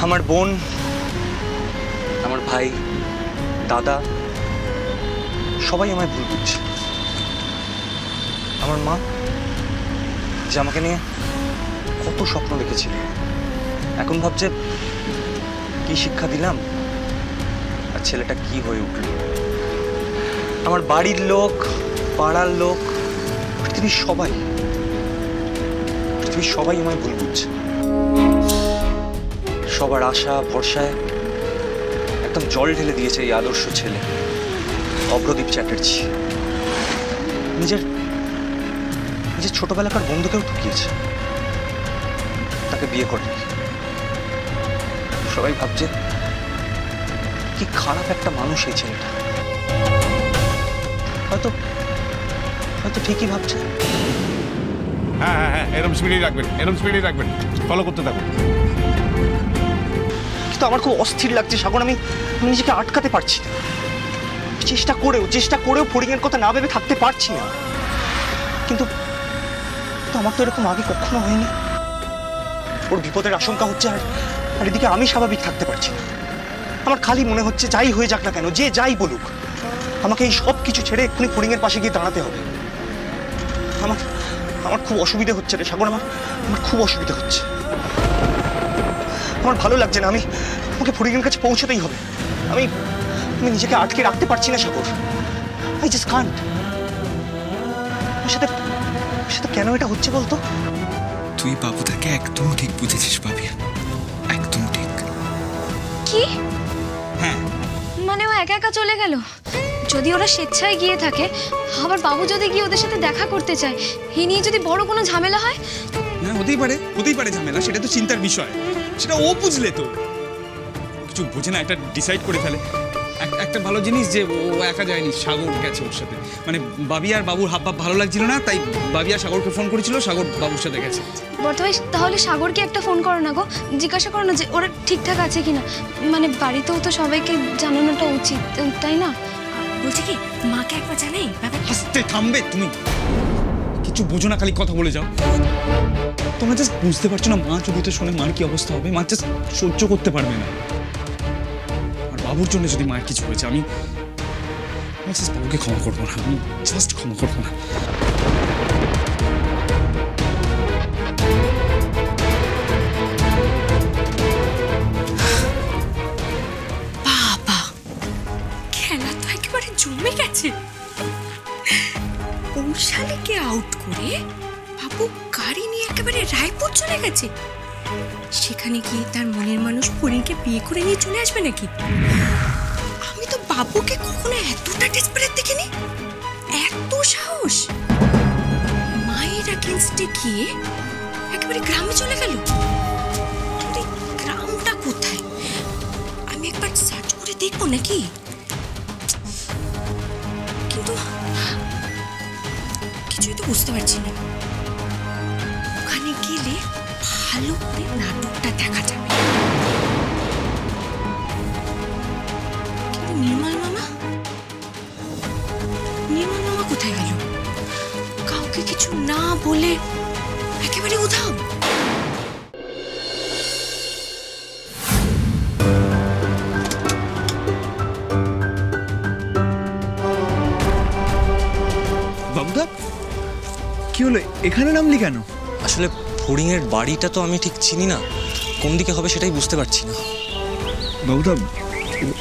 আমার বোন, আমার ভাই, দাদা সবাই আমায় ভুল বুঝছে। আমার মা যে আমাকে নিয়ে কত স্বপ্ন দেখেছিল, এখন ভাবছে কি শিক্ষা দিলাম আর ছেলেটা কি হয়ে উঠল। আমার বাড়ির লোক, পাড়ার লোক, পৃথিবীর সবাই আমায় ভুল বুঝছে। সবার আশা ভরসায় একদম জল ঢেলে দিয়েছে এই আদর্শ ছেলে অভ্রদীপ চ্যাটার্জি। নিজের ছোটবেলাকার বন্ধুকেও ঠকিয়েছে, তাকে বিয়ে করেনি। সবাই ভাবছে কি খারাপ একটা মানুষ এই ছেলেটা। হয়তো ঠিকই ভাবছে। হ্যাঁ হ্যাঁ হ্যাঁ, এরকম স্পিডে রাখবেন, ফলো করতে থাকুন। কিন্তু আমার খুব অস্থির লাগছে সাগর, আমি নিজেকে আটকাতে পারছি না। চেষ্টা করেও ফড়িংয়ের কথা না ভেবে থাকতে পারছি না। কিন্তু আমার তো এরকম আগে কখনো হয়নি। ওর বিপদের আশঙ্কা হচ্ছে, আর এদিকে আমি স্বাভাবিক থাকতে পারছি না। আমার খালি মনে হচ্ছে যাই হয়ে যাক না কেন, যে যাই বলুক, আমাকে এই সব কিছু ছেড়ে এক্ষুনি ফড়িংয়ের পাশে গিয়ে দাঁড়াতে হবে। আমার খুব অসুবিধা হচ্ছে রে সাগর, আমার খুব অসুবিধা হচ্ছে। আমার ভালো লাগছে না, আমাকে ফড়িংয়ের কাছে পৌঁছতেই হবে। আমি নিজেকে আটকে রাখতে পারছি না সাগর। I just Kant. সাথে কেন এটা হচ্ছে বলতো? তুই বাবুদাকে একদম ঠিক বুঝেছিস ভাবি, একদম ঠিক। কি? হ্যাঁ, মানে ও একা একা চলে গেল? যদি ওরা স্বেচ্ছায় গিয়ে থাকে, আবার বাবু যদি গিয়ে ওদের সাথে দেখা করতে চায়, এই নিয়ে যদি বড় কোনো ঝামেলা হয়? না, হতেই পারে ঝামেলা, সেটা তো চিন্তার বিষয়। সেটা ও বুঝলে তো, কিছু বোঝে না, একটা ডিসাইড করে ফেলে। একটা ভালো জিনিস যে ও একা যায়নি, সাগর গেছে ওর সাথে। মানে বাবি আর বাবুর হাব ভালো লাগছিল না, তাই বাবি আর সাগরকে ফোন করেছিল, সাগর বাবুর সাথে গেছে। বর্তমানে তাহলে সাগরকে একটা ফোন করো না গো, জিজ্ঞাসা করো না যে ওরা ঠিকঠাক আছে কিনা। মানে বাড়িতেও তো সবাইকে জানানোটা উচিত, তাই না? বলছি কি, মাকে একবার জানাই ব্যাপারটা। আস্তে থামবে তুমি, কিছু বোঝো না, খালি কথা বলে যাও। তোমরা জাস্ট বুঝতে পারছো না, মা যদি তো শোনে মার কি অবস্থা হবে। মা জাস্ট সহ্য করতে পারবে না। আর বাবুর জন্য যদি মায়ের কিছু হয়েছে, আমি জাস্ট বাবুকে ক্ষমা করবো না, আমি জাস্ট ক্ষমা করবো না। বাবা, খেলা তো একেবারে জমে গেছে। পৌশালীকে আউট করে বাবু গাড়ি নিয়ে একেবারে রায়পুর চলে গেছে। সেখানে গিয়ে তার মনের মানুষ ফড়িংকে বিয়ে করে নিয়ে চলে আসবে নাকি? আমি তো বাবুকে কখনো এতটা ডেসপারেট দেখিনি। এত সাহস! মায়ের এগেইনস্টে গিয়ে একেবারে গ্রামে চলে গেল। গ্রামটা কোথায়? আমি একবার সার্চ করে দেখবো নাকি? কিন্তু কিছুই তো বুঝতে পারছি না। ওখানে গেলে ভালো করে নাটকটা দেখা যাবে। কিন্তু নির্মল মামা কোথায় গেল? কাউকে কিছু না বলে একেবারে উধাও। বাবুদা, কি হলো, এখানে নামলি কেন? আসলে ফড়িংয়ের বাড়িটা তো আমি ঠিক চিনি না, কোন দিকে হবে সেটাই বুঝতে পারছি না। বাবুদা,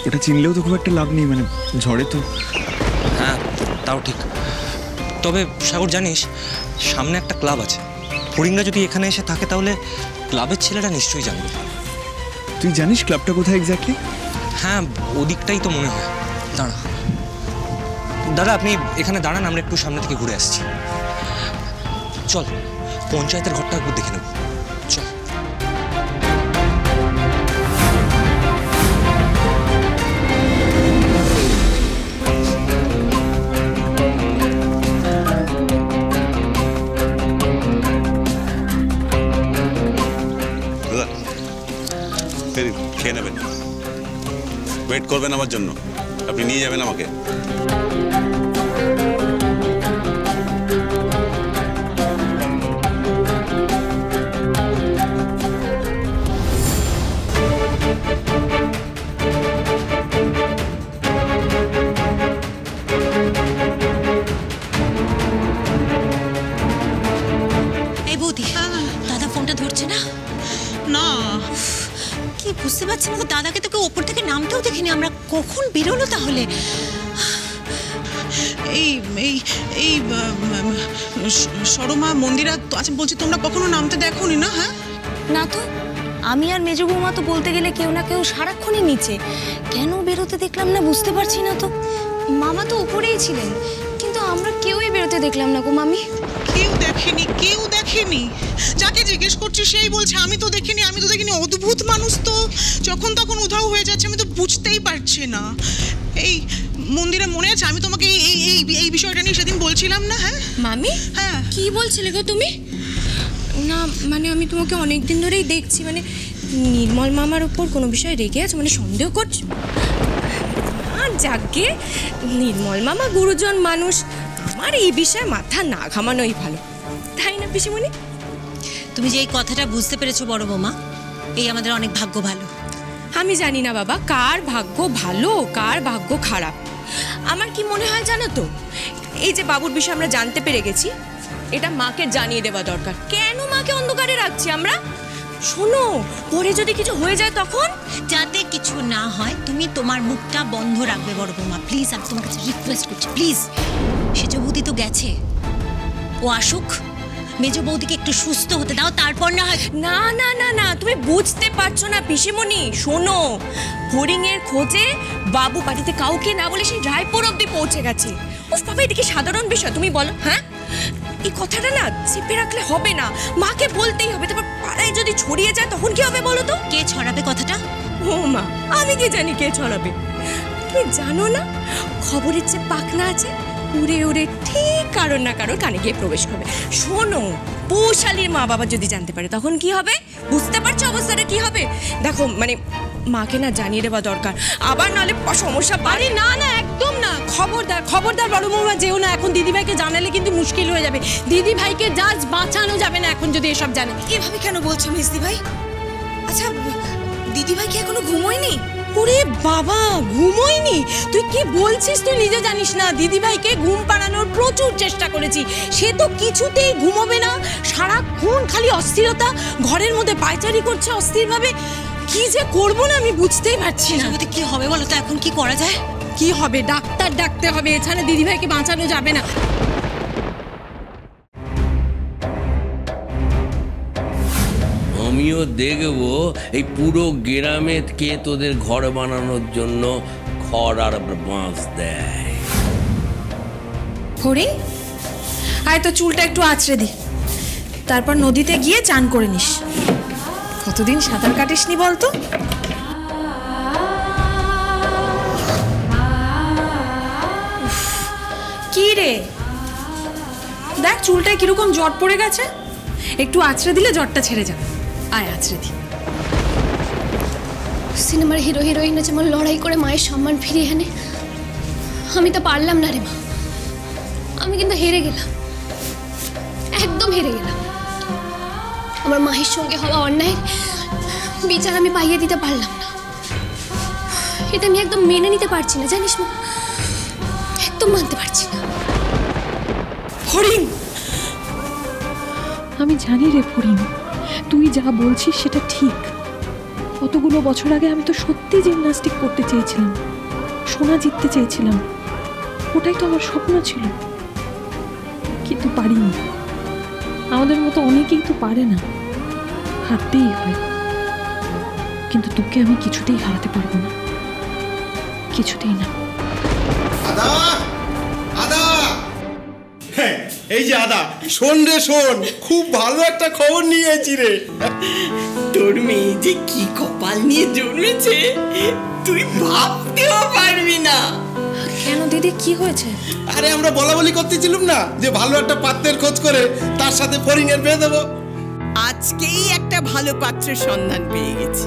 ওটা চিনলেও তো খুব একটা লাভ নেই, মানে ঝড়ে তো। হ্যাঁ, তাও ঠিক। তবে সাগর, জানিস সামনে একটা ক্লাব আছে। ফড়িংরা যদি এখানে এসে থাকে তাহলে ক্লাবের ছেলেরা নিশ্চয়ই জানবে। তুই জানিস ক্লাবটা কোথায় এক্স্যাক্টলি? হ্যাঁ, ওদিকটাই তো মনে হয়। দাদা, আপনি এখানে দাঁড়ান, আমরা একটু সামনে থেকে ঘুরে আসছি। চল, পঞ্চায়েতের ঘরটা একটু দেখে নেব। চল। খেয়ে নেবেন, ওয়েট করবেন আমার জন্য, আপনি নিয়ে যাবেন আমাকে। কি বুঝতে পারছি না তো, দাদাকে তোকে ওপর থেকে নামতেও দেখিনি আমরা। কখন বেরোলো তাহলে? এই এই এই সরমা মন্দিরা, আচ্ছা বলছি তোমরা কখনো নামতে দেখোনি না? হ্যাঁ না তো, আমি আর মেজো বৌমা তো বলতে গেলে কেউ না কেউ সারাক্ষণই নিচে। কেন বেরোতে দেখলাম না বুঝতে পারছি না তো। মামা তো উপরেই ছিলেন, কিন্তু আমরা কেউই বেরোতে দেখলাম না গো মামি। কেউ দেখেনি, কেউ দেখেনি। যাকে জিজ্ঞেস করছি সেই বলছে আমি তো দেখিনি, আমি তো দেখিনি। অদ্ভুত মানুষ তো, যখন তখন উধাও হয়ে যাচ্ছে, আমি তো বুঝতেই পারছি না। এই মন্দিরে মনে আছে আমি তোমাকে এই এই এই বিষয়টা নিয়ে সেদিন বলছিলাম না? হ্যাঁ মামি, হ্যাঁ কি বলছিলে গো তুমি? না মানে আমি তোমাকে অনেক দিন ধরেই দেখছি, মানে নির্মল মামার উপর কোনো বিষয়ে রেগে আছে, মানে সন্দেহ করছো? আর যাকে নির্মল মামা গুরুজন মানুষ, আমার এই বিষয়ে মাথা না ঘামানোই ভালো, তাই না পিসিমণি? তুমি যে এই কথাটা বুঝতে পেরেছো বড় বৌমা, এই আমাদের অনেক ভাগ্য ভালো। আমি জানি না বাবা কার ভাগ্য ভালো কার ভাগ্য খারাপ। আমার কি মনে হয় জানো তো, এই যে বাবুর বিষয়ে আমরা জানতে পেরে গেছি, এটা মাকে জানিয়ে দেওয়া দরকার। কেন মাকে অন্ধকারে রাখছি আমরা? শোনো, পরে যদি কিছু হয়ে যায় তখন? যাতে কিছু না হয় তুমি তোমার মুখটা বন্ধ রাখবে বড় বৌমা, প্লিজ। আমি তোমার কাছে রিকোয়েস্ট করছি, প্লিজ। সেজ বৌদি তো গেছে, ও আসুক, মেজো বৌদিকে একটু সুস্থ হতে দাও, তারপর না হয়। না না না না, তুমি বুঝতে পারছো না পিসিমণি। শোনো, হরিং এর খোঁজে বাবু বাড়িতে কাউকে না বলে সেই রায়পুর অব্দি পৌঁছে গেছে। উফ বাবা, এটা কি সাধারণ বিষয় তুমি বলো? হ্যাঁ, এই কথাটা না চেপে রাখলে হবে না, মাকে বলতেই হবে। তারপর পাড়ায় যদি ছড়িয়ে যায় তখন কি হবে বলো তো? কে ছড়াবে কথাটা? ও মা, আমি কি জানি কে ছড়াবে? তুমি জানো না, খবরের যে পাখনা আছে উড়ে উড়ে ঠিক কারোর না কারোর কানে গিয়ে প্রবেশ করবে। শোনো, পৌশালীর মা বাবা যদি জানতে পারে তখন কি হবে? বুঝতে পারছো অবস্থাটা কি হবে? দেখো মানে মাকে না জানিয়ে দেওয়া দরকার, আবার নাহলে সমস্যা বাড়ে। না না, একদম না, খবরদার খবরদার বড় বৌমা যেও না। এখন দিদিভাইকে জানালে কিন্তু মুশকিল হয়ে যাবে। দিদিভাইকে জাজ বাঁচানো যাবে না এখন যদি এসব জানে। এভাবে কেন বলছো মিস্তি ভাই? আচ্ছা দিদিভাই কি এখনো ঘুমোয়নি? ওরে বাবা, ঘুমোয়নি? তুই কি বলছিস? তুই নিজে জানিস না, দিদিভাইকে ঘুম পাড়ানোর প্রচুর চেষ্টা করেছি, সে তো কিছুতেই ঘুমোবে না। সারাক্ষণ খালি অস্থিরতা, ঘরের মধ্যে পায়চারি করছে অস্থিরভাবে। কি যে করবো না আমি বুঝতেই পারছি না। কি হবে বলো তো, এখন কি করা যায়? কি হবে? ডাক্তার ডাকতে হবে, এছাড়া দিদিভাইকে বাঁচানো যাবে না। আমিও দেখবো এই পুরো গ্রামে কে তোদের ঘর বানানোর জন্য খড় আর বাঁশ দেয়। হরি, আয় তো চুলটা একটু আঁচড়ে দি, তারপর নদীতে গিয়ে চান করে নিস। কতদিন সাঁতার কাটিসনি বলতো? কি রে, দেখ চুলটায় কিরকম জট পড়ে গেছে, একটু আঁচড়ে দিলে জটটা ছেড়ে যাবে। আয় আঁচড়ে দি। সিনেমার হিরো হিরোইনরা যেমন লড়াই করে মায়ের সম্মান ফিরিয়ে আনে, আমি তো পারলাম না রে মা। আমি কিন্তু হেরে গেলাম, একদম হেরে গেলাম। আমার মায়ের সঙ্গে হওয়া অন্যায়ের বিচার আমি পাইয়ে দিতে পারলাম না। এটা আমি একদম মেনে নিতে পারছি না, জানিস মা, একদম মানতে পারছি না। হরিণ, আমি জানি রে ফরিন, তুই যা বলছিস সেটা ঠিক। কতগুলো বছর আগে আমি তো সত্যি জিমন্যাস্টিক করতে চেয়েছিলাম, সোনা জিততে চেয়েছিলাম, ওটাই তো আমার স্বপ্ন ছিল, কিন্তু পারিনি। আমাদের মতো অনেকেই তো পারে না, হারতেই হয়। কিন্তু তোকে আমি কিছুতেই হারাতে পারবো না, কিছুতেই না। এই যে আদা, শোন রে শোন, খুব ভালো একটা খবর নিয়ে এসেছি রে। তোর মেয়ে যে কি কপাল নিয়ে জন্মেছে তুই ভাবতেও পারবি না। কেন দিদি, কি হয়েছে? আরে আমরা বলা বলি করতেছিলাম না যে ভালো একটা পাত্রের খোঁজ করে তার সাথে ফড়িং এর বিয়ে দেবো। আজকেই একটা ভালো পাত্রের সন্ধান পেয়ে গেছি।